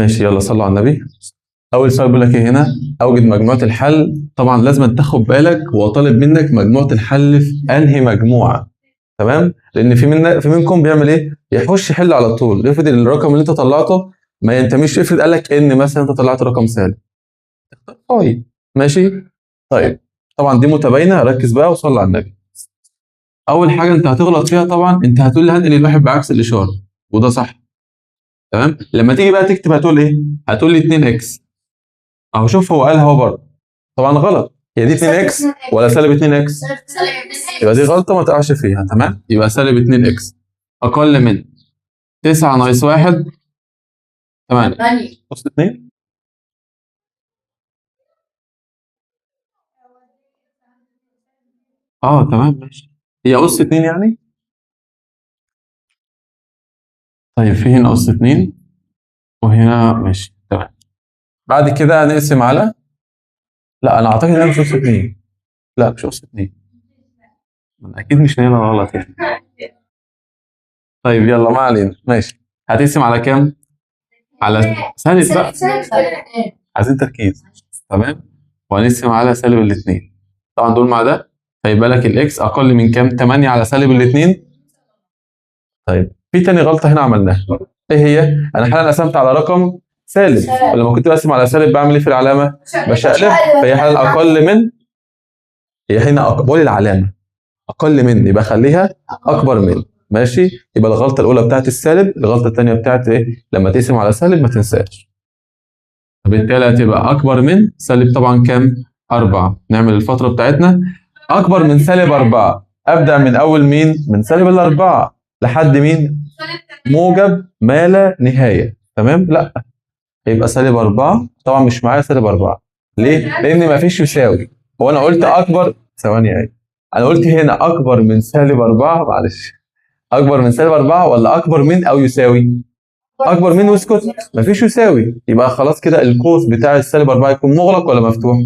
ماشي، يلا صلوا على النبي. اول سؤال بيقول لك ايه هنا؟ اوجد مجموعه الحل. طبعا لازم تاخد بالك، هو طالب منك مجموعه الحل في انهي مجموعه. تمام؟ لان في منكم بيعمل ايه؟ يخش يحل على طول. افرض الرقم اللي انت طلعته ما ينتميش، افرض قال لك ان مثلا انت طلعت رقم سالب. طيب ماشي. طيب طبعا دي متباينه، ركز بقى وصلي على النبي. اول حاجه انت هتغلط فيها طبعا، انت هتقول لي هنقل الواحد بعكس الاشاره، وده صح. تمام؟ لما تيجي بقى تكتب هتقول ايه؟ هتقول لي 2 اكس. اهو شوف هو قالها هو برضه. طبعا غلط، هي دي 2 اكس ولا سالب 2 اكس؟ يبقى دي غلطه ما تقعش فيها. تمام؟ يبقى سالب 2 اكس اقل من 9 ناقص 1 8 أس 2. تمام ماشي. هي أس 2 يعني؟ طيب في هنا أس 2 وهنا ماشي تمام. بعد كده هنقسم على، لا أنا أعتقد إنها مش أس 2. لا مش أس 2. أكيد مش هنا غلط يعني. طيب يلا ما علينا، ماشي. هتقسم على كام؟ على سالب بقى. عايزين تركيز. تمام؟ وهنقسم على سالب الاثنين. طبعا دول مع ده، فيبقى لك الاكس اقل من كام؟ 8 على سالب الاثنين. طيب في تاني غلطه هنا عملناها. ايه هي؟ انا حالا قسمت على رقم سالب، ولما كنت بقسم على سالب بعمل ايه في العلامه؟ بشقلب. فهي حالا اقل من، هي هنا بقول العلامه اقل من، يبقى خليها اكبر من. ماشي؟ يبقى الغلطه الاولى بتاعت السالب، الغلطه الثانيه بتاعت ايه؟ لما تقسم على سالب ما تنساش. فبالتالي هتبقى اكبر من سالب طبعا كام؟ 4. نعمل الفتره بتاعتنا اكبر من سالب 4. ابدا من اول مين؟ من سالب الاربعه لحد مين؟ موجب ما لا نهايه. تمام؟ لا، يبقى سالب 4. طبعا مش معايا سالب 4. ليه؟ لان ما فيش يساوي. هو انا قلت اكبر، ثواني اهي. انا قلت هنا اكبر من سالب 4، معلش. اكبر من سالب 4 ولا اكبر من او يساوي؟ اكبر من واسكت. مفيش يساوي، يبقى خلاص كده القوس بتاع السالب 4 يكون مغلق ولا مفتوح؟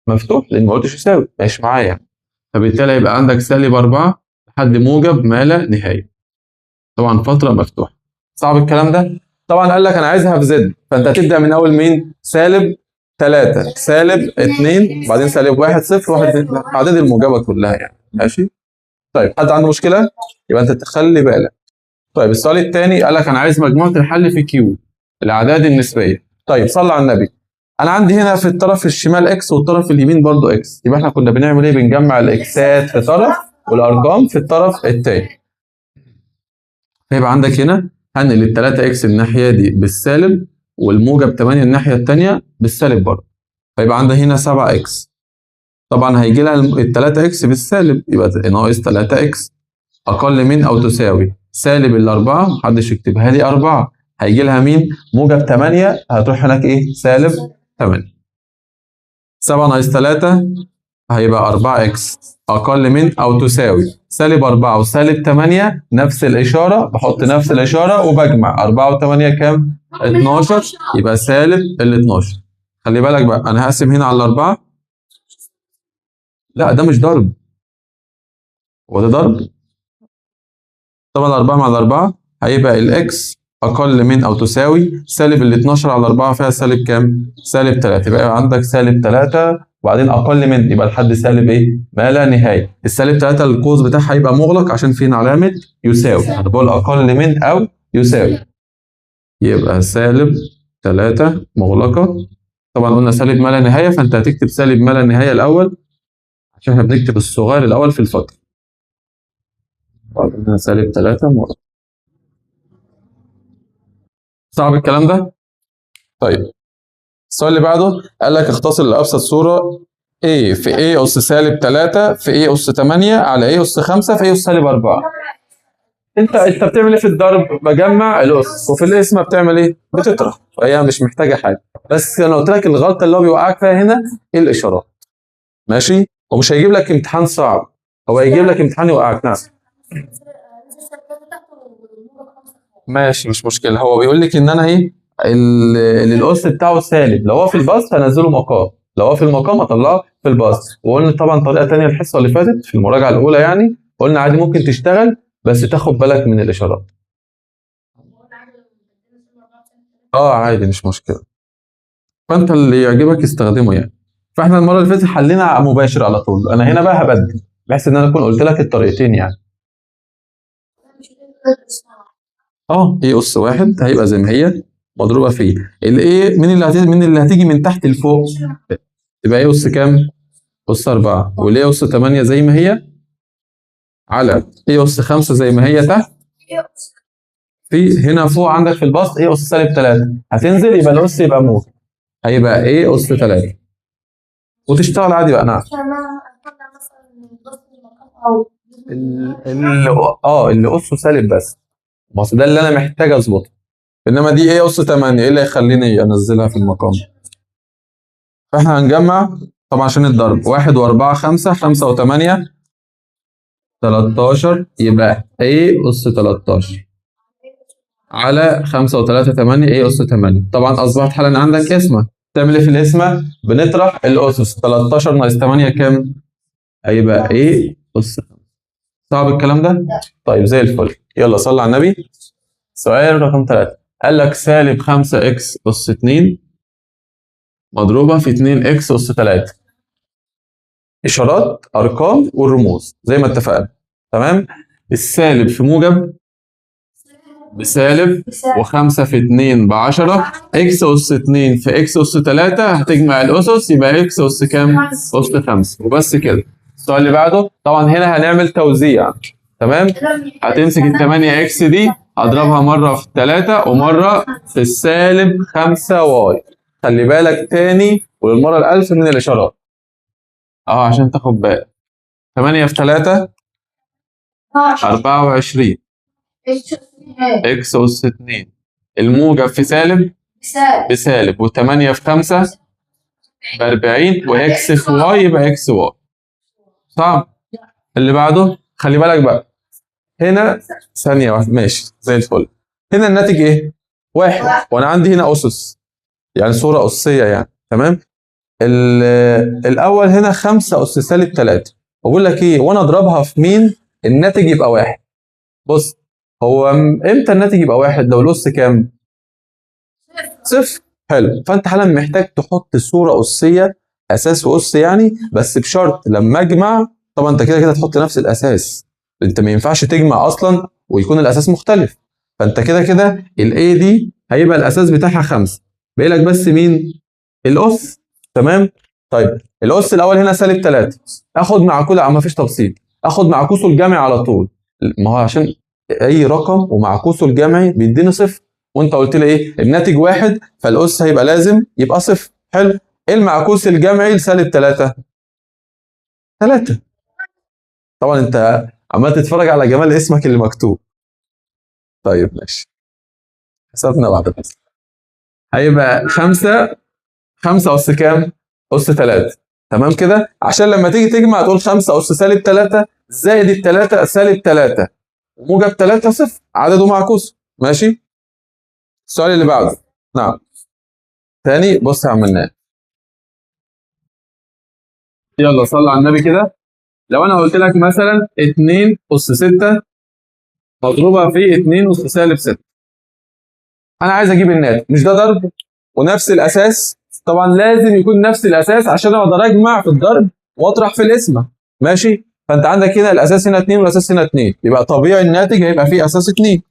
مفتوح، لان ما قلتش يساوي. ماشي معايا. فبالتالي يبقى عندك سالب 4 لحد موجب ما لا نهايه. طبعا فتره مفتوحه. صعب الكلام ده؟ طبعا قال لك انا عايزها في زد، فانت هتبدا من اول مين؟ سالب 3 سالب 2 بعدين سالب 1 0 1 2 اعداد الموجبه كلها يعني. ماشي؟ طيب حد عنده مشكله؟ يبقى انت تخلي بالك. طيب السؤال الثاني قال لك انا عايز مجموعه الحل في كيو، الاعداد النسبيه. طيب صلى على النبي. انا عندي هنا في الطرف الشمال اكس والطرف اليمين برضو اكس، يبقى احنا كنا بنعمل ايه؟ بنجمع الاكسات في طرف والارقام في الطرف الثاني. فيبقى عندك هنا هنقل ال 3 اكس الناحيه دي بالسالب والموجب 8 الناحيه الثانيه بالسالب برضه. فيبقى عندك هنا 7 اكس. طبعا هيجي لها ال 3 اكس بالسالب، يبقى ناقص 3 اكس اقل من او تساوي سالب الاربعه، محدش يكتبها لي 4. هيجي لها مين؟ موجب 8، هتروح هناك ايه؟ سالب 8. 7 ناقص 3 هيبقى 4 اكس اقل من او تساوي سالب 4 وسالب 8 نفس الاشاره، بحط نفس الاشاره وبجمع 4 و8 كام؟ 12. يبقى سالب ال 12. خلي بالك بقى، انا هقسم هنا على الاربعه. لا ده مش ضرب، هو ده ضرب. طبعا 4 مع 4 هيبقى الاكس اقل من او تساوي سالب ال 12 على 4 فيها سالب كام؟ سالب 3. يبقى عندك سالب 3 وبعدين اقل من، يبقى لحد سالب ايه؟ ما لا نهايه. السالب 3 القوس بتاعها هيبقى مغلق عشان فين علامه يساوي. انا بقول اقل من او يساوي. يبقى سالب 3 مغلقه. طبعا قلنا سالب ما لا نهايه، فانت هتكتب سالب ما لا نهايه الاول عشان احنا بنكتب الصغير الاول في الفتره. قلنا سالب 3 مغلقه. صعب الكلام ده؟ طيب السؤال اللي بعده قال لك اختصر لأبسط صورة A في A أس سالب 3 في A أس 8 على A أس 5 في A أس سالب 4. انت بتعمل ايه في الضرب؟ بجمع الأس، وفي القسمة بتعمل ايه؟ بتطرح. فهي مش محتاجة حاجة. بس انا قلت لك الغلطة اللي هو بيوقعك فيها هنا ايه؟ الإشارات. ماشي؟ ومش هيجيب لك امتحان صعب، هو هيجيب لك امتحان يوقعك. نعم ماشي مش مشكلة. هو بيقول لك ان انا ايه؟ القص بتاعه سالب، لو هو في البسط هنزله مقام، لو هو في المقام اطلعه في البسط. وقلنا طبعا طريقة تانية الحصة اللي فاتت في المراجعة الأولى يعني، قلنا عادي ممكن تشتغل بس تاخد بالك من الإشارات. عادي مش مشكله، فانت اللي يعجبك استخدمه يعني. فاحنا المره اللي فاتت حلينا مباشر على طول، انا هنا بقى هبدل بحيث ان انا اكون قلت لك الطريقتين يعني. ايه اس واحد هيبقى زي ما هي مضروبه في الايه، مين اللي هتيجي من تحت لفوق، تبقى ايه اس كام؟ اس 4. والايه اس 8 زي ما هي على ايه اس 5 زي ما هي تحت. في هنا فوق عندك في البسط ايه اس سالب 3 هتنزل، يبقى الاس يبقى موت، هيبقى ايه اس 3 وتشتغل عادي بقى. نعم. اللي اسه سالب بس، ما ده اللي انا محتاج اظبطه. انما دي ايه اس 8 ايه اللي هيخليني انزلها في المقام؟ فاحنا هنجمع طبعا عشان الضرب 1 و4 5 5 و8 13 يبقى ايه اس 13 على 5 و3 8 ايه اس 8. طبعا اصبحت حالا عندك اسمه، تعمل ايه في الاسمه؟ بنطرح الاسس. 13 ناقص 8 كام؟ هيبقى ايه اس 5. صعب الكلام ده؟ طيب زي الفل. يلا صلي على النبي. سؤال رقم 3 قال لك سالب 5 اكس اس 2 مضروبه في 2 اكس اس 3. اشارات ارقام والرموز زي ما اتفقنا. تمام. السالب في موجب بسالب، و5 في 2 ب10، اكس اس 2 في اكس اس 3 هتجمع الاسس يبقى اكس اس كام؟ اس 5. وبس كده. السؤال اللي بعده طبعا هنا هنعمل توزيع. تمام. هتمسك ال 8 اكس دي اضربها مره في 3 ومره في السالب 5 واي. خلي بالك تاني وللمره الالف من الاشارات عشان تاخد بالك. 8 في 3 24 اكس اس 2. الموجب في سالب بسالب، و8 في 5 ب40، واكس في واي يبقى اكس واي. صعب. اللي بعده خلي بالك بقى هنا ثانية واحدة ماشي زي الفل. هنا الناتج ايه؟ واحد، وانا عندي هنا اسس يعني صورة اسية يعني. تمام. الاول هنا 5 اس سالب 3. بقول لك ايه وانا اضربها في مين الناتج يبقى واحد. بص هو امتى الناتج يبقى واحد؟ لو الاس كام؟ صفر. حلو. فانت حالا محتاج تحط صوره اسيه، اساس واس يعني، بس بشرط لما اجمع طبعا انت كده كده تحط نفس الاساس. انت ما ينفعش تجمع اصلا ويكون الاساس مختلف. فانت كده كده الاي دي هيبقى الاساس بتاعها 5، باقي لك بس مين؟ الاس. تمام. طيب الاس الاول هنا سالب 3، اخد معكوس ما فيش تفصيل، اخد معكوسه الجمعي على طول. ما هو عشان اي رقم ومعكوسه الجمعي بيديني صفر، وانت قلت لي ايه؟ الناتج واحد، فالاس هيبقى لازم يبقى صفر. حلو. ايه المعكوس الجمعي لسالب 3؟ 3. طبعا انت عمال تتفرج على جمال اسمك اللي مكتوب. طيب ماشي، حسبنا بعد بس. هيبقى 5. 5 اس كام؟ اس 3. تمام كده. عشان لما تيجي تجمع تقول 5 اس سالب 3 زائد ال 3 سالب 3 وموجب 3 صفر، عدده معكوس. ماشي. السؤال اللي بعده. نعم. تاني بص يا عم الناس، يلا صل على النبي كده. لو انا قلت لك مثلا 2 اس 6 مضروبه في 2 اس سالب 6، انا عايز اجيب الناتج. مش ده ضرب ونفس الاساس؟ طبعا لازم يكون نفس الاساس عشان اقدر اجمع في الضرب واطرح في القسمه. ماشي. فانت عندك هنا الاساس هنا 2 والاساس هنا 2، يبقى طبيعي الناتج هيبقى فيه اساس 2.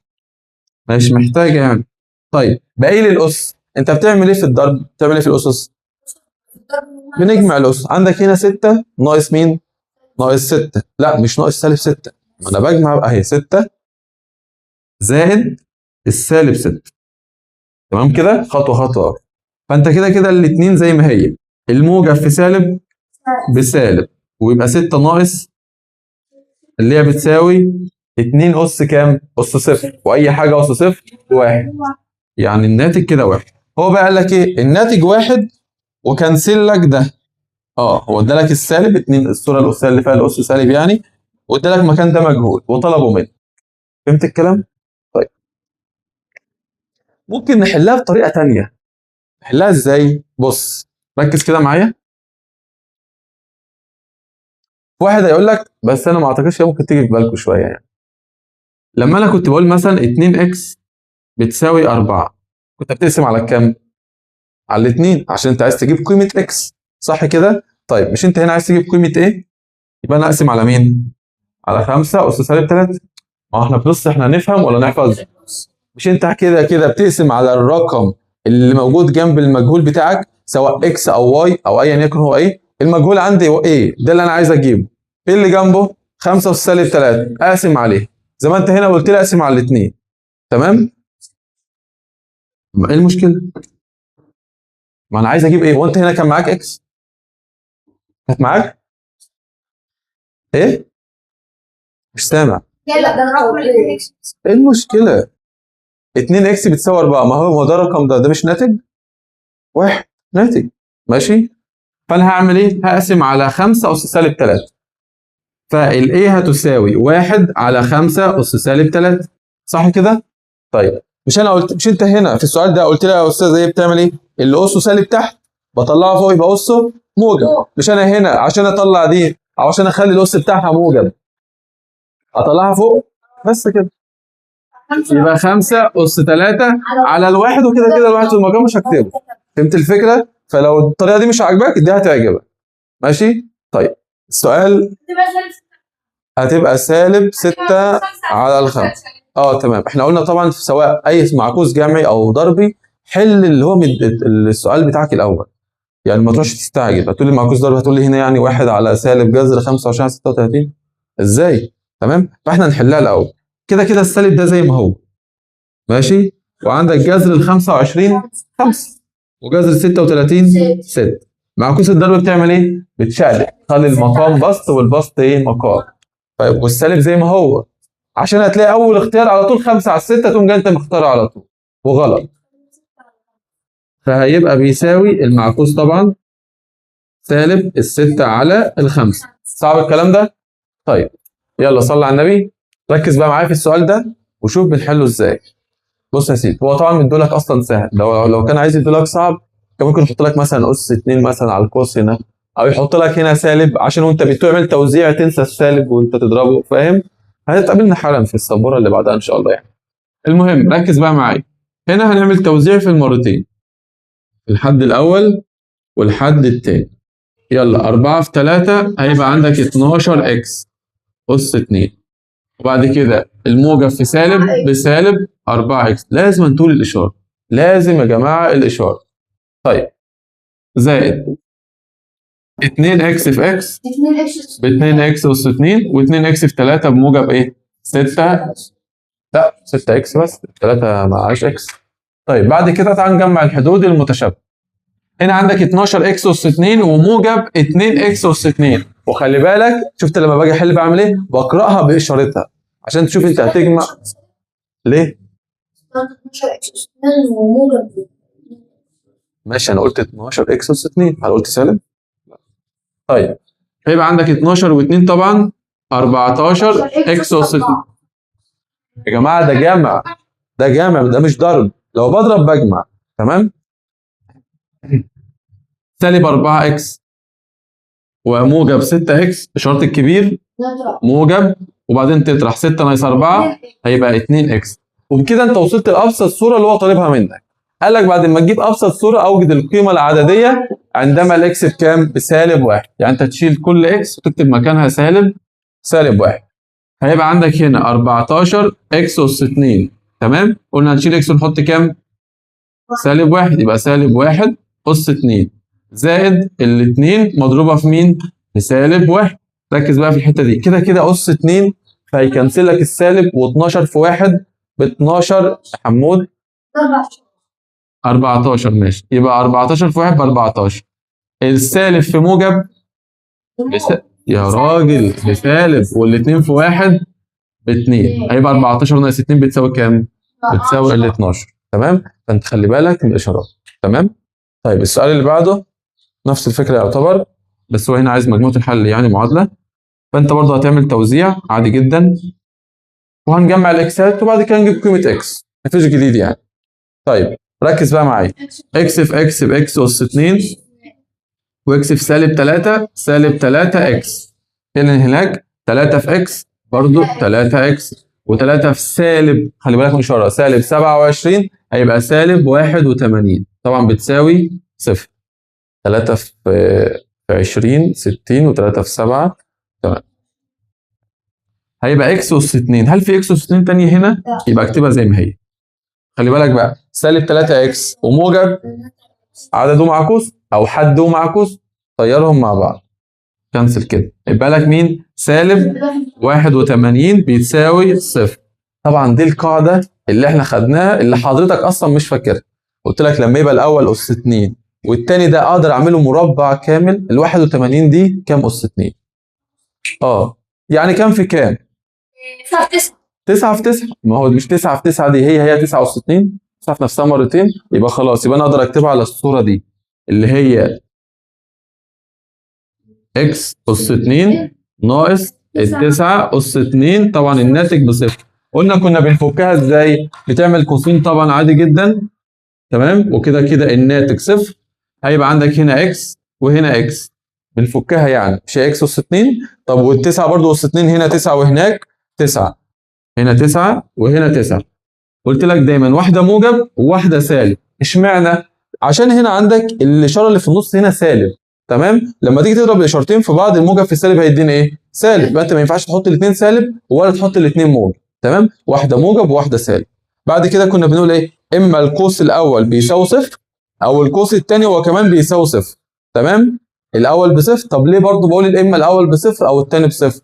مش محتاجه يعني. طيب باقي لي الاس. انت بتعمل ايه في الضرب؟ بتعمل ايه في الاسس؟ بنجمع الاس. عندك هنا 6 ناقص مين؟ ناقص 6. لا مش ناقص سالب 6، انا بجمع بقى. اهي 6 زائد السالب 6. تمام كده خطوه خطوه. فانت كده كده الاثنين زي ما هي، الموجب في سالب بسالب، ويبقى 6 ناقص اللي هي بتساوي 2 اس كام؟ اس صفر، واي حاجه اس صفر واحد، يعني الناتج كده واحد. هو بقى قال لك ايه؟ الناتج واحد وكنسل لك ده. هو ادالك السالب 2، الصوره الاسيه اللي فيها الاس سالب يعني، وادالك مكان ده مجهول وطلبوا منه. فهمت الكلام؟ طيب ممكن نحلها بطريقه ثانيه. نحلها ازاي؟ بص ركز كده معايا. واحد هيقول لك بس انا ما اعتقدش هي ممكن تيجي في بالكم شويه يعني. لما انا كنت بقول مثلا 2 اكس بتساوي 4، كنت بتقسم على كام؟ على الاثنين، عشان انت عايز تجيب قيمه اكس، صح كده؟ طيب مش انت هنا عايز تجيب قيمه ايه؟ يبقى انا اقسم على مين؟ على 5 اس سالب 3. ما احنا بنص، احنا نفهم ولا نحفظ؟ مش انت كده كده بتقسم على الرقم اللي موجود جنب المجهول بتاعك، سواء اكس او واي او ايا يكن هو ايه؟ المجهول عندي هو ايه؟ ده اللي انا عايز اجيبه. ايه اللي جنبه؟ 5 اس سالب 3، اقسم عليه زي ما انت هنا قلت لي اقسم على الاثنين. تمام؟ ايه المشكله؟ ما انا عايز اجيب ايه؟ وانت هنا كان معاك اكس؟ كانت معاك ايه؟ مش سامع. يلا ده الرقم اللي ايه المشكله؟ 2 اكس بتساوي 4، ما هو ده الرقم ده مش ناتج؟ واحد ناتج. ماشي؟ فانا هعمل ايه؟ هقسم على 5 اس سالب 3. فالايه هتساوي 1 على 5 اس سالب 3، صح كده؟ طيب مش انا قلت، مش انت هنا في السؤال ده قلت لي يا استاذ ايه بتعمل ايه؟ اللي اسه سالب تحت بطلعه فوق يبقى اسه موجب. مش انا هنا عشان اطلع دي او عشان اخلي الاس بتاعها موجب اطلعها فوق بس كده. يبقى 5 اس 3 على الواحد، وكده كده الواحد في المقام مش هكتبه. فهمت الفكره؟ فلو الطريقه دي مش عاجباك دي هتعجبك. ماشي؟ طيب السؤال هتبقى سالب 6 على الخمسة. تمام. احنا قلنا طبعا سواء اي معكوس جمعي او ضربي، حل اللي هو السؤال بتاعك الاول. يعني ما تروحش تستعجل هتقول لي معكوس ضربي، هتقول لي هنا يعني 1 على سالب جذر 25 على 36 ازاي؟ تمام؟ فاحنا نحلها الاول. كده كده السالب ده زي ما هو ماشي، وعندك جذر ال 25 5 وجذر 36 6. معكوس الضرب بتعمل ايه؟ بتشقلب، تخلي المقام بسط والبسط ايه؟ مقام. طيب والسالب زي ما هو، عشان هتلاقي اول اختيار على طول 5 على 6 تقوم جاي انت مختاره على طول وغلط. فهيبقى بيساوي المعكوس طبعا سالب الستة على الخمسة. صعب الكلام ده؟ طيب يلا صلي على النبي. ركز بقى معايا في السؤال ده وشوف بنحله ازاي. بص يا سيدي، هو طبعا مديهولك اصلا سهل، لو كان عايز يديهولك صعب كان ممكن يحط لك مثلا اس 2 مثلا على القوس هنا، او يحط لك هنا سالب عشان وانت بتعمل توزيع تنسى السالب وانت تضربه، فاهم؟ هتقابلنا حالا في السبوره اللي بعدها ان شاء الله يعني. المهم ركز بقى معايا، هنا هنعمل توزيع في المرتين، الحد الاول والحد الثاني. يلا 4 في 3 هيبقى عندك 12 اكس اس 2، وبعد كده الموجب في سالب بسالب 4 اكس. لازم نطول الاشاره، لازم يا جماعه الاشاره. طيب زائد 2 اكس في اكس ب 2 اكس اس 2، و2 اكس في 3 بموجب ايه؟ 6. لا 6 اكس بس، 3 معهاش اكس. طيب بعد كده تعال نجمع الحدود المتشابهه. هنا عندك 12 اكس اس 2 وموجب 2 اكس اس 2، وخلي بالك شفت لما باجي احل بعمل ايه؟ بقراها باشارتها عشان تشوف انت هتجمع ليه؟ ماشي انا قلت 12 اكس اس 2، هل قلت سالب؟ طيب هيبقى عندك 12 و2 طبعا 14 اكس اس 2. يا جماعه ده جمع، ده جمع ده مش ضرب، لو بضرب بجمع. تمام؟ سالب 4 اكس وموجب 6 اكس بشرط الكبير موجب، وبعدين تطرح 6 ناقص 4 هيبقى 2 اكس. وبكده انت وصلت لابسط صوره اللي هو طالبها منك. قال لك بعد ما تجيب ابسط صوره اوجد القيمه العدديه عندما الاكس بكام؟ بسالب 1. يعني انت تشيل كل اكس وتكتب مكانها سالب 1. هيبقى عندك هنا 14 اكس اس 2. تمام؟ قلنا هنشيل اكس ونحط كام؟ سالب 1، يبقى سالب 1 اس 2 زائد الاثنين مضروبه في مين؟ في سالب 1. ركز بقى في الحته دي، كده كده اس 2 فهيكنسل لك السالب، و12 في 1 ب 12 يا حمود 14. ماشي، يبقى 14 في 1 ب 14. السالب في موجب يا راجل بسالب، والاثنين في 1 ب 2، هيبقى 14 ناقص 2 بتساوي كام؟ بتساوي ال 12. تمام؟ فانت خلي بالك من الاشارات. تمام؟ طيب السؤال اللي بعده نفس الفكره يعتبر، بس هو هنا عايز مجموعه الحل يعني معادله. فانت برضه هتعمل توزيع عادي جدا، وهنجمع الاكسات وبعد كده نجيب قيمه اكس، مفيش جديد يعني. طيب ركز بقى معايا، اكس في اكس باكس اس 2، واكس في سالب 3 سالب 3 اكس. هنا هناك 3 في اكس برضه 3 اكس، و3 في سالب، خلي بالك من الإشارة، سالب 27 هيبقى سالب 81، طبعا بتساوي صفر. 3 في 20 60 و3 في 7 تمام. هيبقى اكس اس 2. هل في اكس اس 2 تانية هنا؟ يبقى اكتبها زي ما هي. خلي بالك بقى، سالب 3 اكس وموجب عدده معكوس او حده معكوس، طيرهم مع بعض، كنسل كده، يبقى لك مين؟ سالب 81 بيتساوي صفر. طبعا دي القاعده اللي احنا خدناها اللي حضرتك اصلا مش فاكرها. قلت لك لما يبقى الاول اس 2 والتاني ده اقدر اعمله مربع كامل، ال 81 دي كام اس 2؟ يعني كام في كام؟ 9 في 9. 9 في 9. ما هو مش 9 في 9 دي هي 9 اس 2، 9 في نفسها مرتين، يبقى خلاص، يبقى انا اقدر اكتبها على الصوره دي اللي هي اكس اس 2 ناقص التسعة اس 2، طبعا الناتج بصفر. قلنا كنا بنفكها ازاي؟ بتعمل قوسين طبعا عادي جدا، تمام، وكده كده الناتج صفر. هيبقى عندك هنا اكس وهنا اكس، بنفكها يعني، مش هي اكس اس 2؟ طب والتسعة برضو اس 2، هنا 9 وهناك 9، هنا 9 وهنا 9. قلت لك دايما واحده موجب وواحده سالب. اشمعنى؟ عشان هنا عندك الاشاره اللي في النص هنا سالب، تمام؟ لما تيجي تضرب الاشارتين في بعض، الموجب في السالب هيدينا ايه؟ سالب. يبقى انت ما ينفعش تحط الاثنين سالب ولا تحط الاثنين موجب، تمام؟ واحده موجب وواحده سالب. بعد كده كنا بنقول ايه؟ اما القوس الاول بيساوي صفر او القوس الثاني هو كمان بيساوي صفر، تمام؟ الاول بصفر. طب ليه برضه بقول الاما الاول بصفر او الثاني بصفر؟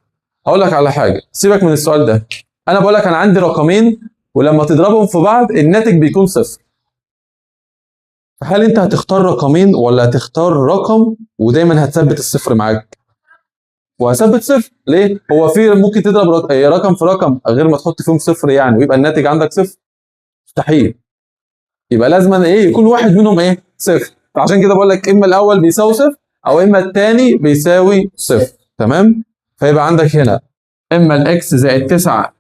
هقول لك على حاجه، سيبك من السؤال ده. انا بقول لك انا عندي رقمين ولما تضربهم في بعض الناتج بيكون صفر. فهل انت هتختار رقمين ولا هتختار رقم ودايما هتثبت الصفر معاك؟ وهثبت صفر. ليه؟ هو في ممكن تضرب رقم في رقم غير ما تحط فيهم صفر يعني ويبقى الناتج عندك صفر؟ مستحيل. يبقى لازم يكون واحد منهم صفر. فعشان كده بقول لك اما الاول بيساوي صفر او اما الثاني بيساوي صفر، تمام؟ فيبقى عندك هنا اما الاكس زائد 9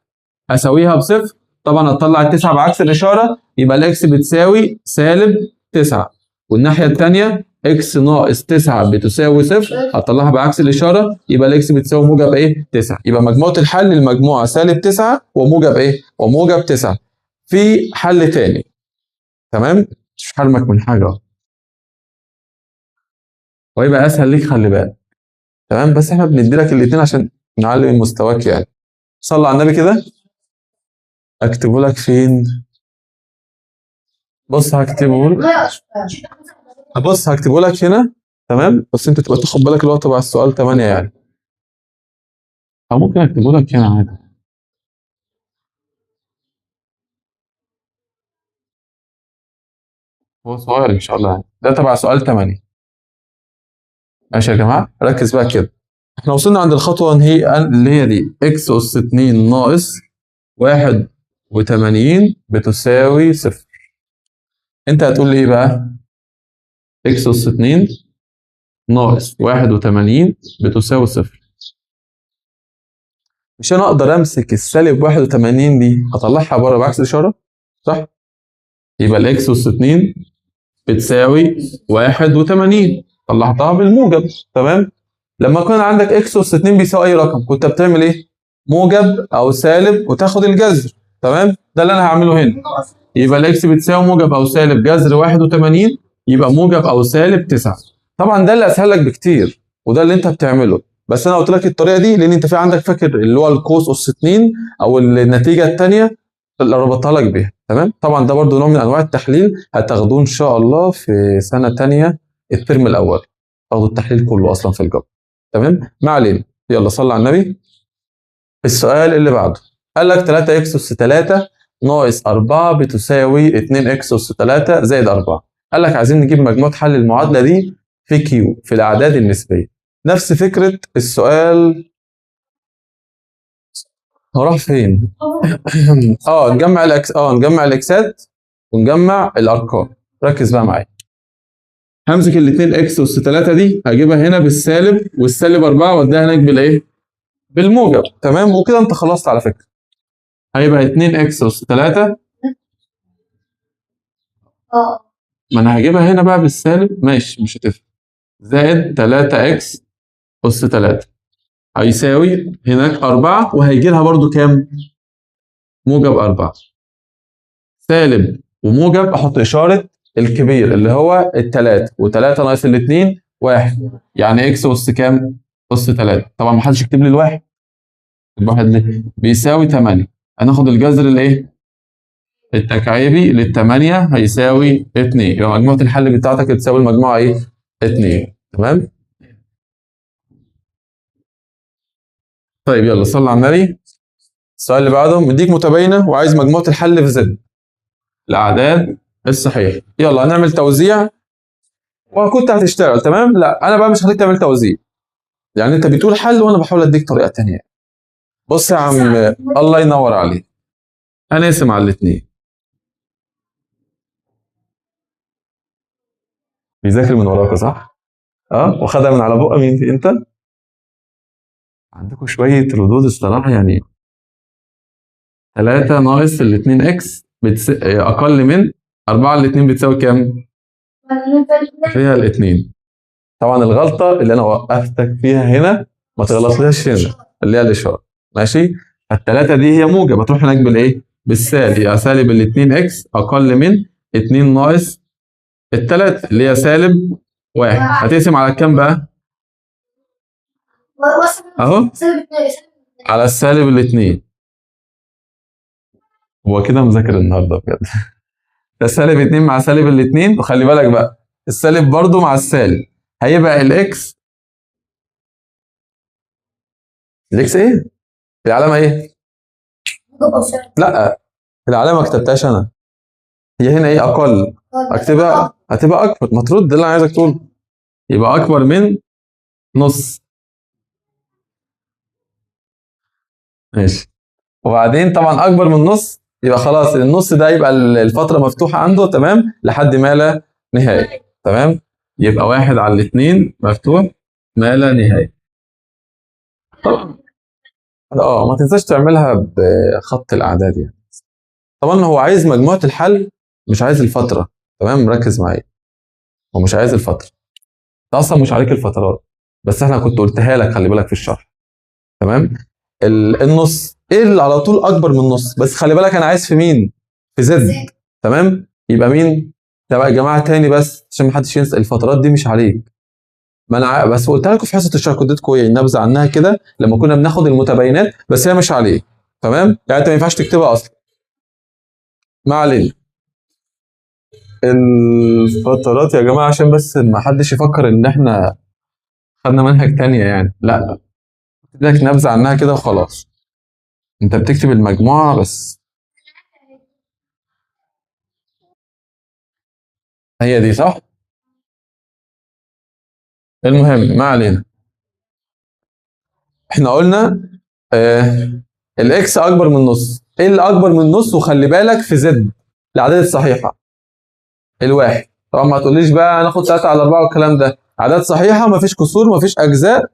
اساويها بصفر، طبعا هتطلع التسعه بعكس الاشاره، يبقى الاكس بتساوي سالب 9. والناحيه الثانيه اكس ناقص 9 بتساوي صفر، هتطلعها بعكس الاشاره، يبقى الاكس بتساوي موجب 9. يبقى مجموعه الحل المجموعه سالب 9 وموجب وموجب 9. في حل ثاني، تمام؟ مش حرمك من حاجه، ويبقى اسهل ليك، خلي بالك، تمام؟ بس احنا بندي لك الاثنين عشان نعلي من مستواك يعني. صلى على النبي كده. اكتبه لك فين؟ بص هكتبه لك هنا، تمام؟ بس انت تبقى تاخد بالك اللي هو تبع السؤال 8 يعني، او ممكن اكتبه لك هنا عادي. هو صغير ان شاء الله يعني، ده تبع سؤال 8. ماشي يا جماعه، ركز بقى كده. احنا وصلنا عند الخطوه اللي هي دي، اكس اس 2 ناقص 81 بتساوي صفر. انت هتقول لي ايه بقى؟ اكس اس 2 ناقص 81 بتساوي صفر. مش انا اقدر امسك السالب 81 دي اطلعها بره بعكس الاشاره، صح؟ يبقى الاكس اس 2 بتساوي 81، طلعتها بالموجب، تمام؟ لما يكون عندك اكس اس 2 بيساوي اي رقم كنت بتعمل ايه؟ موجب او سالب وتاخد الجذر، تمام؟ ده اللي انا هعمله هنا. يبقى الاكس بتساوي موجب او سالب جذر 81، يبقى موجب او سالب 9. طبعا ده اللي اسهل لك بكتير وده اللي انت بتعمله، بس انا قلت لك الطريقه دي لان انت في عندك فاكر اللي هو الكوس اس 2 او النتيجه الثانيه اللي ربطها لك بيها، تمام؟ طبعا ده برضو نوع من انواع التحليل هتاخدوه ان شاء الله في سنه ثانيه الترم الاول، تاخدوا التحليل كله اصلا في الجبر، تمام؟ ما علينا، يلا صلى على النبي. السؤال اللي بعده قال لك 3 اكس اس 3 ناقص 4 بتساوي 2 اكس اس 3 زائد 4. قال لك عايزين نجيب مجموعه حل المعادله دي في كيو في الاعداد النسبيه. نفس فكره السؤال. هروح فين؟ نجمع الاكسات ونجمع الارقام. ركز بقى معايا. همسك الاثنين اكس اس 3 دي هجيبها هنا بالسالب والسالب 4 واديها هناك بالموجب، تمام؟ وكده انت خلصت على فكره. هيبقى 2 اكس اس 3. ما انا هجيبها هنا بقى بالسالب، ماشي مش هتفرق، زائد 3 اكس اس 3 هيساوي هناك 4 وهيجي لها برضو كام؟ موجب 4. سالب وموجب احط اشاره الكبير اللي هو التلاتة، و3 ناقص الاتنين 1. يعني اكس اس كام؟ اس 3. طبعا ما حدش يكتب لي الواحد. الواحد ليه؟ بيساوي 8. هناخد الجذر الايه؟ التكعيبي لل8 هيساوي 2. يبقى مجموعة الحل بتاعتك تساوي المجموعة ايه؟ 2. تمام؟ طيب يلا صلي على النبي. السؤال اللي بعده مديك متباينة وعايز مجموعة الحل في زد. الأعداد الصحيحة. يلا هنعمل توزيع وكنت هتشتغل. تمام؟ لا أنا بقى مش هخليك تعمل توزيع. يعني أنت بتقول حل وأنا بحاول أديك طريقة تانية. بص يا عم، الله ينور عليك. هنقسم على الاتنين. بيذاكر من وراك صح؟ واخدها من على بقى مين دي انت؟ عندكم شوية ردود الصراحة يعني. 3 ناقص ال 2 اكس اقل من 4 ال 2 بتساوي كام؟ فيها ال 2. طبعا الغلطة اللي انا وقفتك فيها هنا ما تغلطليش هنا اللي هي الاشارة. ماشي؟ الثلاثة دي هي موجب، هتروح هناك بالايه؟ بالسالب. يبقى سالب ال 2 اكس اقل من 2 ناقص الثلاثة اللي هي سالب 1. هتقسم على كام بقى؟ اهو على السالب الاثنين. هو كده مذاكر النهارده بجد. ده سالب 2 مع سالب الاثنين، وخلي بالك بقى السالب برضو مع السالب هيبقى الاكس. الاكس ايه؟ العلامه ايه؟ لا العلامه ما كتبتهاش انا. هي هنا ايه؟ اقل. اكتبها هتبقى اكبر. ما ترد اللي انا عايزك تقوله. يبقى اكبر من نص. ماشي. وبعدين طبعا اكبر من نص يبقى خلاص النص ده يبقى الفتره مفتوحه عنده. تمام؟ لحد ما لا نهايه. تمام؟ يبقى 1 على الاثنين مفتوح ما لا نهايه. طبعا ما تنساش تعملها بخط الاعداد يعني. طبعا هو عايز مجموعه الحل مش عايز الفتره. تمام؟ ركز معايا. هو مش عايز الفتره. ده اصلا مش عليك الفترات، بس احنا كنت قلتها لك خلي بالك في الشرح. تمام؟ النص ايه اللي على طول اكبر من النص؟ بس خلي بالك انا عايز في مين؟ في زد. تمام؟ يبقى مين؟ ده بقى يا جماعه تاني بس عشان ما حدش ينسى الفترات دي مش عليك. ما انا بس قلت لكم في حصه الشرح اديتكم نبذه عنها كده لما كنا بناخد المتباينات، بس هي مش عليك. تمام؟ يعني انت ما ينفعش تكتبها اصلا. ما علينا. الفترات يا جماعه عشان بس ما حدش يفكر ان احنا خدنا منهج تانية يعني. لا اديتك نبذه عنها كده وخلاص. انت بتكتب المجموعه بس. هي دي صح؟ المهم ما علينا. احنا قلنا الاكس اكبر من نص. ايه اللي اكبر من نص؟ وخلي بالك في زد الاعداد الصحيحه الواحد. طبعا ما تقوليش بقى هناخد 3 على 4 والكلام ده. اعداد صحيحه مفيش كسور مفيش اجزاء.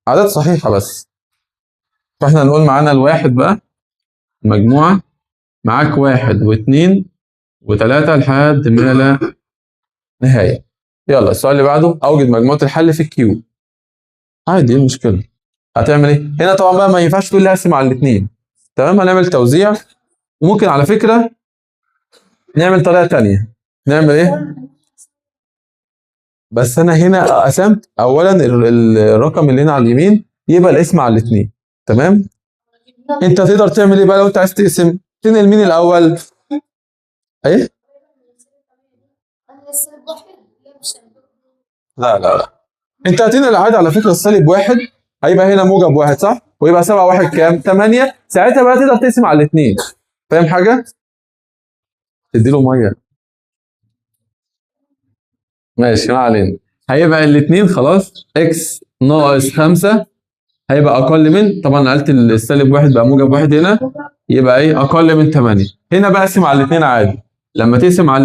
اعداد صحيحه بس. فاحنا هنقول معانا الواحد بقى مجموعه. معاك 1 و2 و3 لحد ما لا نهايه. يلا السؤال اللي بعده اوجد مجموعه الحل في الكيو. عادي ايه المشكله؟ هتعمل ايه؟ هنا طبعا بقى ما ينفعش تقول لي اقسم على الاثنين. تمام؟ هنعمل توزيع. وممكن على فكره نعمل طريقه ثانيه. نعمل ايه؟ بس انا هنا قسمت اولا الرقم اللي هنا على اليمين يبقى الاسم على الاثنين. تمام؟ انت تقدر تعمل ايه بقى لو انت عايز تقسم؟ تنقل مين الاول؟ ايه؟ لا انت هتنقل عادي على فكره. السالب 1 هيبقى هنا موجب 1 صح؟ ويبقى 7 1 كام؟ 8. ساعتها بقى تقدر تقسم على الاثنين. فاهم حاجه؟ تديله ميه. ماشي ما علينا. هيبقى الاثنين خلاص اكس ناقص 5 هيبقى اقل من. طبعا نقلت السالب 1 بقى موجب 1 هنا. يبقى ايه؟ اقل من 8. هنا بقى اقسم على الاثنين عادي. لما تقسم على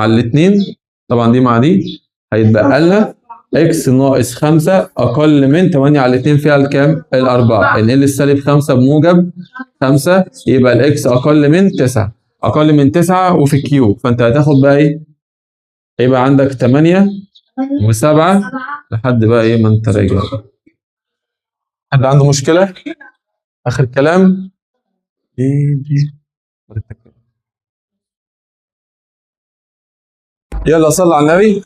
الاثنين طبعا دي مع دي هيتبقى لنا اكس ناقص 5 اقل من 8 على الاثنين فيها الكام؟ الاربعه. نقل السالب 5 بموجب 5 يبقى الاكس اقل من 9. اقل من 9 وفي كيو. فانت هتاخد بقى ايه؟ هيبقى عندك 8 و7 لحد بقى ايه ما انت راجع. حد عنده مشكله؟ اخر كلام؟ يلا صل على النبي.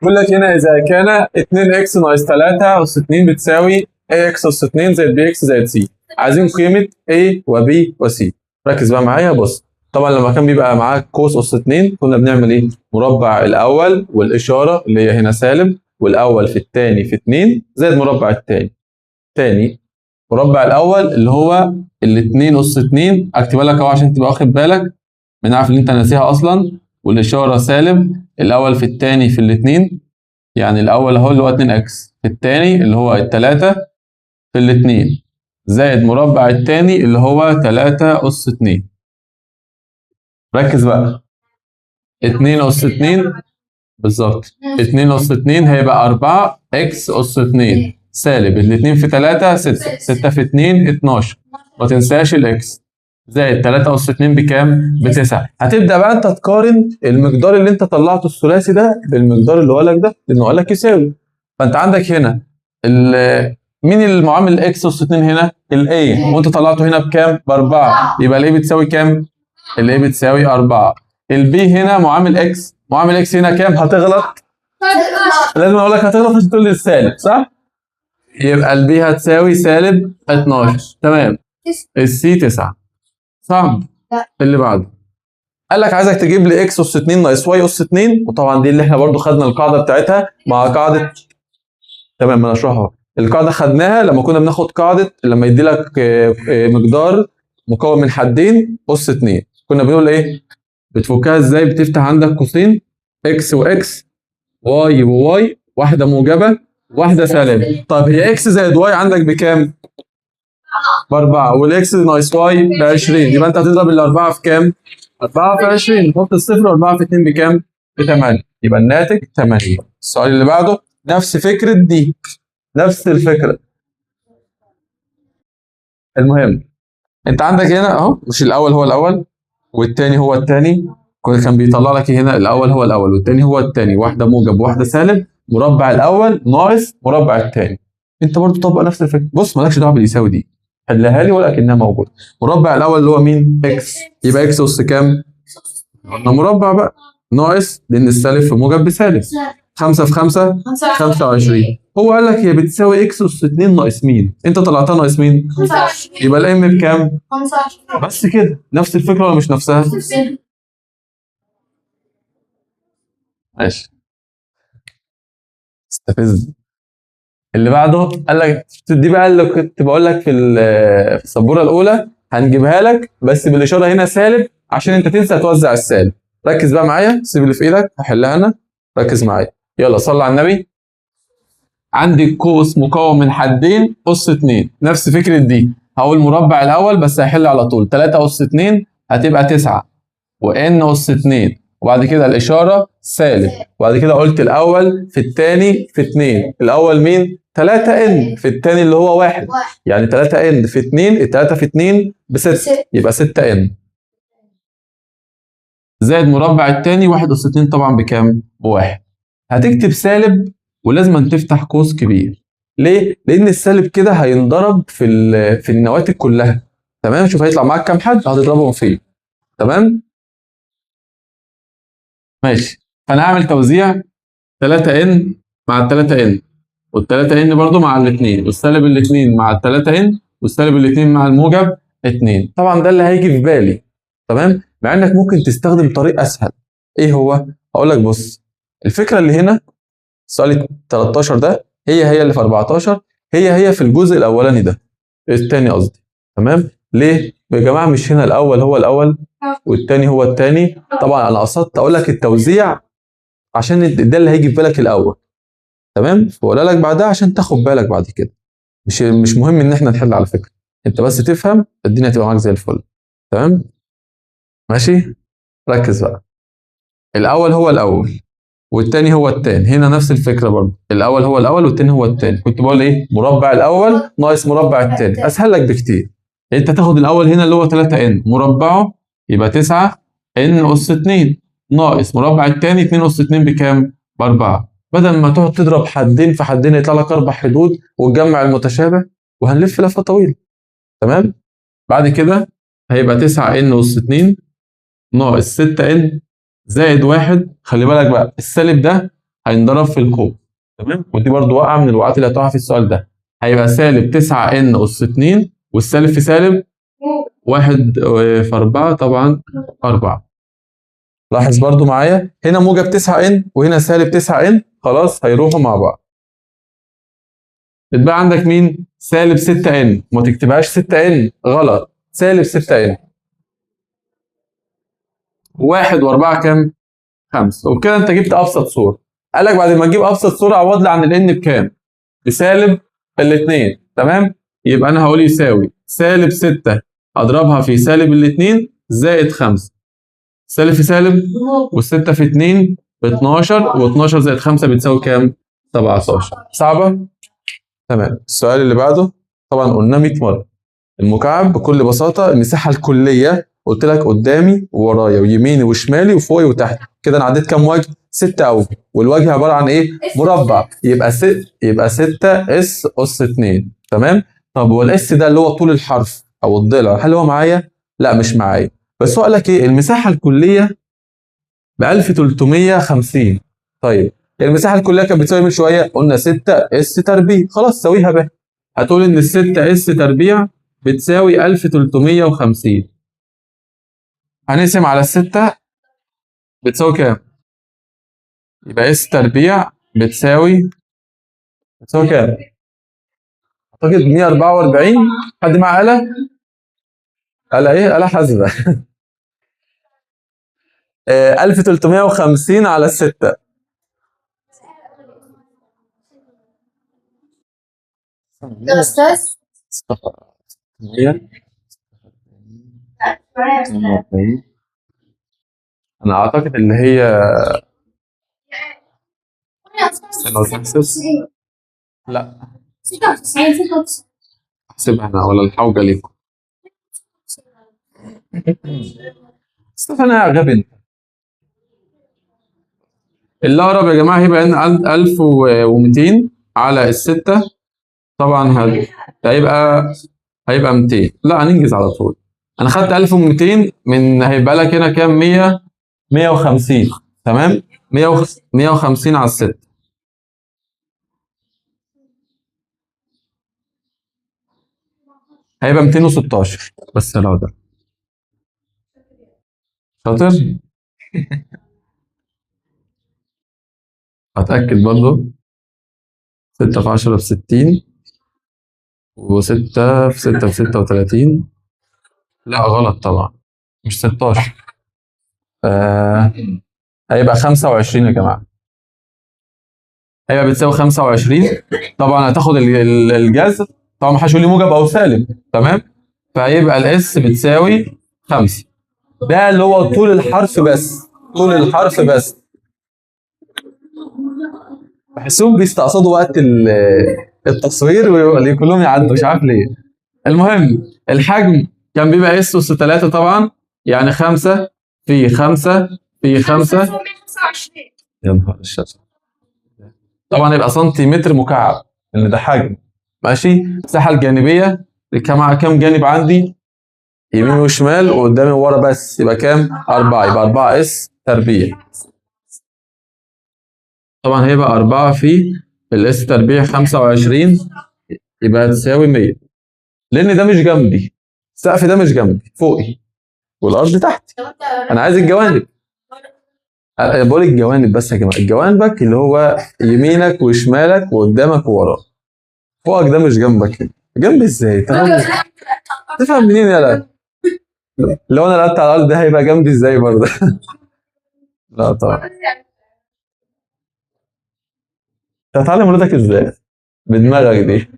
بيقول لك هنا إذا كان 2x ناقص 3 أس 2 بتساوي ax أس 2 زائد bx زائد c. عايزين قيمة a و b و c. ركز بقى معايا. بص، طبعا لما كان بيبقى معاك كوس أس 2 كنا بنعمل إيه؟ مربع الأول والإشارة اللي هي هنا سالب، والأول في الثاني في 2 زائد مربع الثاني. تاني مربع الأول اللي هو الاتنين أس 2 أكتبها لك أهو عشان تبقى واخد بالك من عارف اللي أنت ناسيها أصلا، والإشارة سالب الأول في الثاني في الاتنين، يعني الأول أهو اللي هو 2x في الثاني اللي هو التلاتة في الاتنين زائد مربع الثاني اللي هو 3 أس 2. ركز بقى، 2 أس 2 بالظبط، 2 أس 2 هيبقى 4 x أس 2 سالب الاتنين في 3 6 6 في 2 12. ما تنساش الإكس زائد 3 أس 2 بكام؟ ب9. هتبدأ بقى أنت تقارن المقدار اللي أنت طلعته الثلاثي ده بالمقدار اللي هو لك ده، لأنه قال لك يساوي. فأنت عندك هنا مين المعامل اكس أس 2 هنا؟ الاي، وأنت طلعته هنا بكام؟ ب4، يبقى الاي بتساوي كام؟ الاي بتساوي 4. البي هنا معامل اكس، معامل اكس هنا كام؟ هتغلط؟ لازم أقول لك هتغلط عشان تقول لي السالب، صح؟ يبقى البي هتساوي سالب 12. تمام. السي 9. صعب. اللي بعده قال لك عايزك تجيب لي اكس اس 2 ناقص واي اس 2، وطبعا دي اللي احنا برضو خدنا القاعده بتاعتها مع قاعده. تمام، انا اشرحها. القاعده خدناها لما كنا بناخد قاعده لما يدي لك مقدار مكون من حدين اس 2، كنا بنقول ايه؟ بتفكها ازاي؟ بتفتح عندك قوسين اكس واكس، واي وواي، واحده موجبه واحده سالبه. طب هي اكس زائد واي عندك بكام؟ ب4، والاكس ناقص واي ب20. يبقى انت هتضرب الاربعه في كام؟ 4 في 20، نحط الصفر، 4 في 2 بكام؟ ب8. يبقى الناتج 8. السؤال اللي بعده نفس فكره دي، نفس الفكره. المهم انت عندك هنا اهو، مش الاول هو الاول والثاني هو الثاني، كان بيطلع لك هنا الاول هو الاول والثاني هو الثاني، واحده موجب وواحده سالب، مربع الاول ناقص مربع الثاني. انت برضو طبق نفس الفكره. بص، مالكش دعوه باليساوي دي، حلها لي ولكنها موجوده. مربع الاول اللي هو مين؟ اكس، يبقى اكس اس كام؟ قلنا مربع بقى، ناقص لان السالب في موجب بسالب، 5 في 5 25. هو قال لك هي بتساوي اكس اس 2 ناقص مين؟ انت طلعتها ناقص مين؟ 25. يبقى الام بكام؟ 25. بس كده. نفس الفكره ولا مش نفسها؟ ماشي. استفز. اللي بعده قال لك دي بقى اللي كنت بقول لك في السبوره الاولى هنجيبها لك بس بالاشاره هنا سالب عشان انت تنسى توزع السالب. ركز بقى معايا، سيب اللي في ايدك هحلها انا. ركز معايا، يلا صل على النبي. عندي قوس مكون من حدين اس 2، نفس فكره دي. هقول مربع الاول بس هحل على طول. 3 اس 2 هتبقى 9 وان اس 2، وبعد كده الاشاره سالب، وبعد كده قلت الاول في الثاني في 2. الاول مين؟ 3 ان في الثاني اللي هو 1، يعني 3 ان في 2، ال3 في 2 ب6، يبقى 6 ان زائد مربع الثاني 1 اس 2 طبعا بكام؟ ب1. هتكتب سالب ولازم تفتح قوس كبير. ليه؟ لان السالب كده هينضرب في النواتج كلها. تمام؟ شوف هيطلع معاك كام حد هتضربهم فيه. تمام؟ ماشي. فانا هعمل توزيع 3 ان مع ال 3 ان، وال 3 ان برضو مع الاثنين، والسالب الاثنين مع ال 3 ان، والسالب الاثنين مع الموجب 2. طبعا ده اللي هيجي في بالي. تمام؟ مع انك ممكن تستخدم طريق اسهل. ايه هو؟ هقول لك بص، الفكره اللي هنا سؤال 13 ده هي اللي في 14، هي في الجزء الاولاني ده، الثاني قصدي. تمام؟ ليه؟ يا جماعه مش هنا الاول هو الاول والثاني هو الثاني. طبعا انا قصدت اقول لك التوزيع عشان ده اللي هيجي في بالك الاول. تمام؟ فقول لك بعدها عشان تاخد بالك بعد كده. مش مهم ان احنا نحل على فكره، انت بس تفهم الدنيا تبقى معاك زي الفل. تمام؟ ماشي؟ ركز بقى. الاول هو الاول والتاني هو التاني، هنا نفس الفكره برضه، الاول هو الاول والتاني هو التاني. كنت بقول ايه؟ مربع الاول ناقص مربع التاني، اسهل لك بكتير. انت تاخد الاول هنا اللي هو 3 ان مربعه يبقى 9 ان اس 2 ناقص مربع التاني 2 اس 2 بكام؟ ب4. بدل ما تقعد تضرب حدين في حدين يطلع لك 4 حدود وتجمع المتشابه وهنلف لفه طويله. تمام؟ بعد كده هيبقى 9 ان اس 2 ناقص 6 ان زائد 1. خلي بالك بقى السالب ده هينضرب في القوة، تمام؟ ودي برضو واقعة من الوقعات اللي هتقع في السؤال ده. هيبقى سالب 9 ان اس 2 والسالب في سالب 1 في 4 طبعا 4. لاحظ برضو معايا هنا موجب 9 ان وهنا سالب 9 ان، خلاص هيروحوا مع بعض. يتبقى عندك مين؟ سالب 6 ان. ما تكتبهاش 6 ان، غلط، سالب 6 ان. 1 و4 كام؟ 5. وبكده انت جبت ابسط صورة. قال لك بعد ما تجيب ابسط صورة عوض لي عن الان بكام؟ بسالب الاثنين، تمام؟ يبقى انا هقول يساوي سالب 6 اضربها في سالب الاثنين زائد 5. سالب في سالب وال6 في 2 ب 12 و12 زائد 5 بتساوي كام؟ 17. صعبة؟ تمام. السؤال اللي بعده طبعا قلنا 100 مرة. المكعب بكل بساطة المساحة الكلية قلت لك قدامي وورايا ويميني وشمالي وفوقي وتحت، كده انا عديت كام وجه؟ 6 اوجه، والوجه عبارة عن ايه؟ مربع، يبقى 6 اس اس 2، تمام؟ طب هو الاس ده اللي هو طول الحرف او الضلع، هل هو معايا؟ لا مش معايا، بس هو قال لك ايه؟ المساحة الكلية ب 1350. طيب المساحة الكلية كانت بتساوي من شوية؟ قلنا 6 اس تربيع، خلاص سويها بقى. هتقول ان ال 6 اس تربيع بتساوي 1350. هنقسم على ال6 بتساوي كام؟ يبقى اس تربيع بتساوي كام؟ اعتقد 144. حد معاه آلة؟ آلة ايه؟ آلة حاسبة. 1350 على ال6. يا أستاذ 142. انا اعتقد اللي هي لا 96 احسبها انا ولا الحوجه ليكم. استنى انا غبي انت. اللي اقرب يا جماعه هيبقى 1200 على ال6. طبعا هيبقى 200. لا هننجز على طول. انا خدت 1200 من هيبقى لك هنا كام؟ 150، تمام؟ 150 على ال6 هيبقى 216. بس لو ده شاطر. هتأكد برضه. 6 في 10 ب 60 و6 في 6 ب 36. لا غلط طبعا، مش 16. هيبقى 25 يا جماعة. هيبقى بتساوي 25. طبعا هتاخد الجذر، طبعا ما حدش يقول لي موجب او سالب، تمام؟ فهيبقى الاس بتساوي 5. ده اللي هو طول الحرف بس، طول الحرف بس. بحسهم بيستقصدوا وقت التصوير واللي كلهم يعدوا، مش عارف ليه. المهم الحجم كان بيبقى اس اس 3 طبعا، يعني 5 في 5 في 5. يا نهار الشمس. طبعا يبقى سنتيمتر مكعب، لان ده حجم. ماشي. المساحه الجانبيه كام جانب عندي؟ يمين وشمال وقدامي وورا بس، يبقى كام؟ 4. يبقى 4 اس تربيع. طبعا هيبقى 4 في الاس تربيع 25، يبقى تساوي 100. لان ده مش جنبي، السقف ده مش جنبي، فوقي والارض تحت. انا عايز الجوانب. أنا بقول الجوانب بس يا جماعه، جوانبك اللي هو يمينك وشمالك وقدامك ووراك. فوقك ده مش جنبك. جنبي ازاي؟ تفهم منين يالا؟ لو انا قعدت على الارض ده هيبقى جنبي ازاي برضه؟ لا طبعا. انت هتعلم ولادك ازاي؟ بدماغك دي.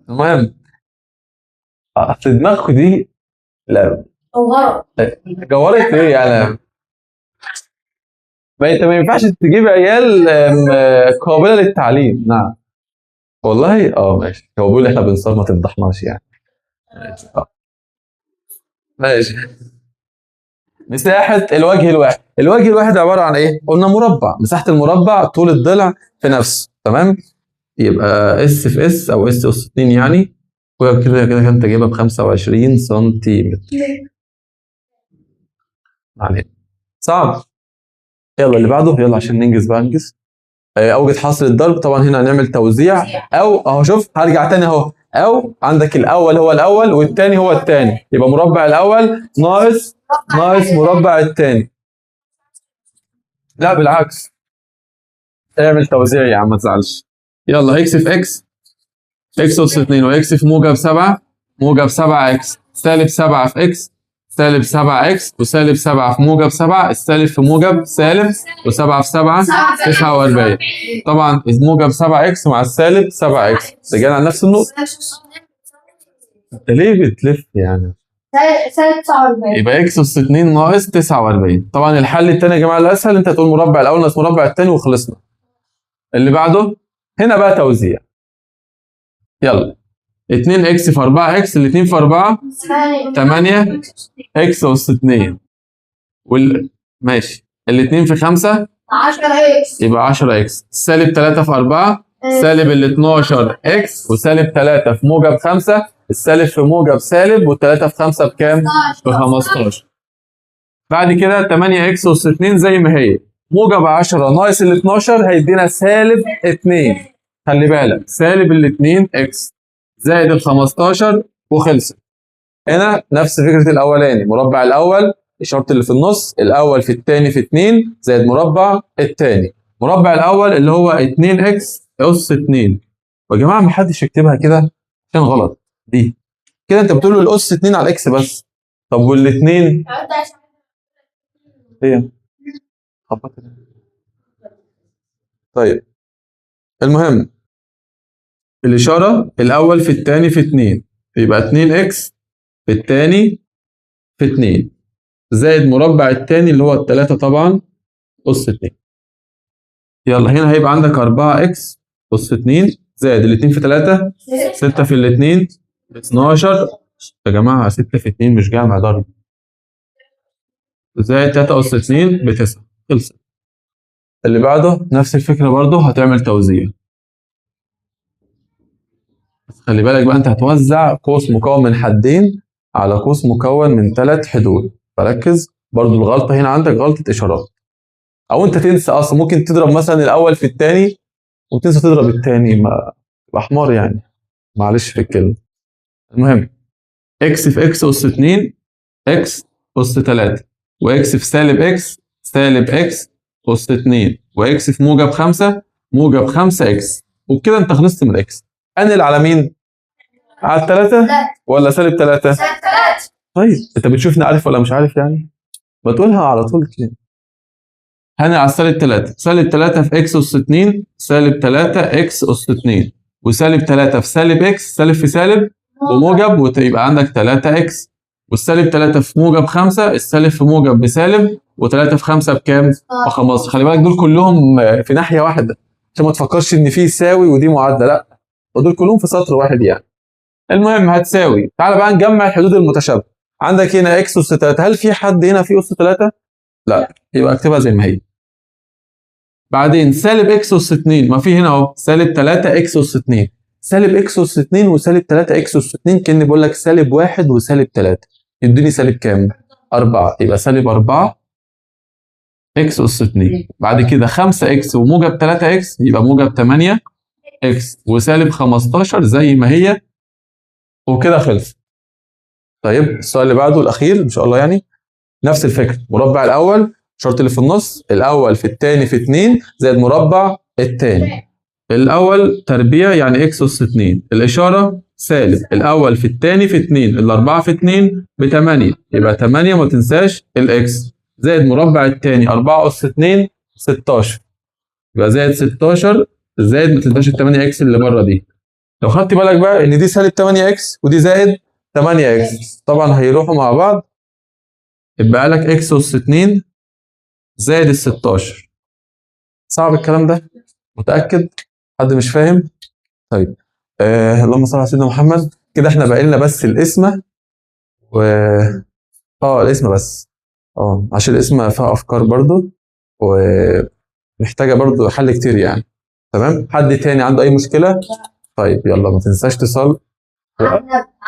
المهم اصل دماغكم دي لا جورت ايه يعني؟ ما انت ما ينفعش تجيب عيال قابله للتعليم. نعم والله ماشي. هو بيقول احنا بنصاب ما تفضحناش يعني. ماشي ماشي. مساحة الوجه الواحد. الوجه الواحد عبارة عن ايه؟ قلنا مربع. مساحة المربع طول الضلع في نفسه، تمام؟ يبقى اس في اس او اس اس 2 يعني، وكده كده كانت جايبها ب 25 سنتيمتر. علينا صعب. يلا اللي بعده، يلا عشان ننجز بقى ننجز. اوجد حاصل الضرب. طبعا هنا هنعمل توزيع، او اهو شوف هرجع تاني اهو، او عندك الاول هو الاول والتاني هو التاني، يبقى مربع الاول ناقص مربع التاني. لا بالعكس، اعمل توزيع يا عم ما تزعلش. يلا اكس في اكس، اكس اس 2، واكس في موجب 7، موجب 7 اكس، سالب 7 في اكس، سالب 7 اكس، وسالب 7 في موجب 7، السالب في موجب سالب، و7 في 7 49. طبعا موجب 7 اكس مع السالب 7 اكس، رجعنا على نفس النقطة. انت ليه بتلف يعني؟ سالب 49. يبقى اكس اس 2 ناقص 49. طبعا الحل الثاني يا جماعة الاسهل، انت تقول مربع الاول ناقص مربع الثاني وخلصنا. اللي بعده هنا بقى توزيع. يلا 2 اكس في 4 اكس، الاثنين في 4 8 اكس اس 2، ماشي، الاثنين في 5 10 اكس. يبقى 10 اكس، سالب 3 في 4 سالب ال 12 اكس، وسالب 3 في موجب 5، السالب في موجب سالب، والثلاثة في 5 بكام؟ ب 15. بعد كده 8 اكس اس 2 زي ما هي، موجب 10 ناقص ال 12 هيدينا سالب 2. خلي بالك سالب ال 2 اكس زائد ال 15 وخلصت. هنا نفس فكرة الأولاني، مربع الأول الشرط اللي في النص، الأول في الثاني في 2 زائد مربع الثاني. مربع الأول اللي هو 2 اكس أس 2. ويا جماعة ما حدش يكتبها كده عشان غلط دي. كده أنت بتقول له الأس 2 على الإكس بس. طب والاثنين؟ إيه؟ طيب المهم الإشارة الأول في الثاني في 2 يبقى 2 اكس في الثاني في 2 زائد مربع الثاني اللي هو الثلاثة طبعا أس 2. يلا هنا هيبقى عندك 4 اكس أس 2 زائد الاثنين في 3 6 في الاثنين 12. يا جماعة 6 في 2 مش جامع ضرب، زائد 3 أس 2 ب 9. خلصت. اللي بعده نفس الفكرة برضه، هتعمل توزيع. خلي بالك بقى انت هتوزع قوس مكون من حدين على قوس مكون من 3 حدود، فركز. برضه الغلطة هنا عندك غلطة إشارات، أو أنت تنسى أصلا، ممكن تضرب مثلا الأول في الثاني وتنسى تضرب الثاني، ما تبقى حمار يعني، معلش في الكلمة. المهم اكس في اكس أس 2 اكس أس 3، واكس في سالب اكس سالب اكس أس 2، واكس في موجب 5 موجب 5 اكس. وبكده انت خلصت من اكس. انقل على مين؟ على الثلاثة ولا سالب 3؟ سالب 3. طيب انت بتشوفني عارف ولا مش عارف يعني؟ بتقولها على طول كده. هنقل على السالب 3، سالب 3 في اكس أس 2 سالب 3 اكس أس 2، وسالب 3 في سالب اكس سالب في سالب وموجب، ويبقى عندك 3 اكس، والسالب 3 في موجب 5 السالب في موجب بسالب، و3 في 5 بكام؟ ب 15. خلي بالك دول كلهم في ناحية واحدة عشان ما تفكرش ان في يساوي ودي معادلة، لا ودول كلهم في سطر واحد يعني. المهم هتساوي. تعال بقى نجمع الحدود المتشابهة. عندك هنا اكس أس 3، هل في حد هنا فيه أس 3؟ لا، يبقى اكتبها زي ما هي. بعدين سالب اكس أس 2، ما في هنا اهو سالب 3 اكس أس 2، سالب اكس أس 2 وسالب 3 اكس أس 2 كأني بقول لك سالب 1 وسالب 3، يدوني سالب كام؟ 4، يبقى سالب 4 اكس أس 2. بعد كده 5 اكس وموجب 3 اكس يبقى موجب 8 اكس، وسالب 15 زي ما هي، وكده خلص. طيب السؤال اللي بعده الأخير إن شاء الله يعني نفس الفكرة، مربع الأول الشرط اللي في النص، الأول في الثاني في 2 زائد مربع الثاني. الأول تربيع يعني إكس أس 2، الإشارة سالب، الأول في الثاني في 2، الأربعة في 2 ب 8، يبقى 8 ما تنساش الإكس، زائد مربع الثاني 4 أس 2 16، يبقى زائد 16 زائد ما تنساش ال 8 إكس اللي بره دي. لو خدت بالك بقى إن دي سالب 8 إكس ودي زائد 8 إكس، طبعا هيروحوا مع بعض، يبقى لك إكس أس 2 زائد ال 16. صعب الكلام ده؟ متأكد؟ حد مش فاهم؟ طيب اللهم صل على سيدنا محمد. كده احنا باقي لنا بس الاسم و الاسم بس، عشان الاسم فيها افكار برضو ومحتاجه برضو حل كتير يعني. تمام؟ حد تاني عنده اي مشكله؟ طيب يلا ما تنساش تصلي. عندنا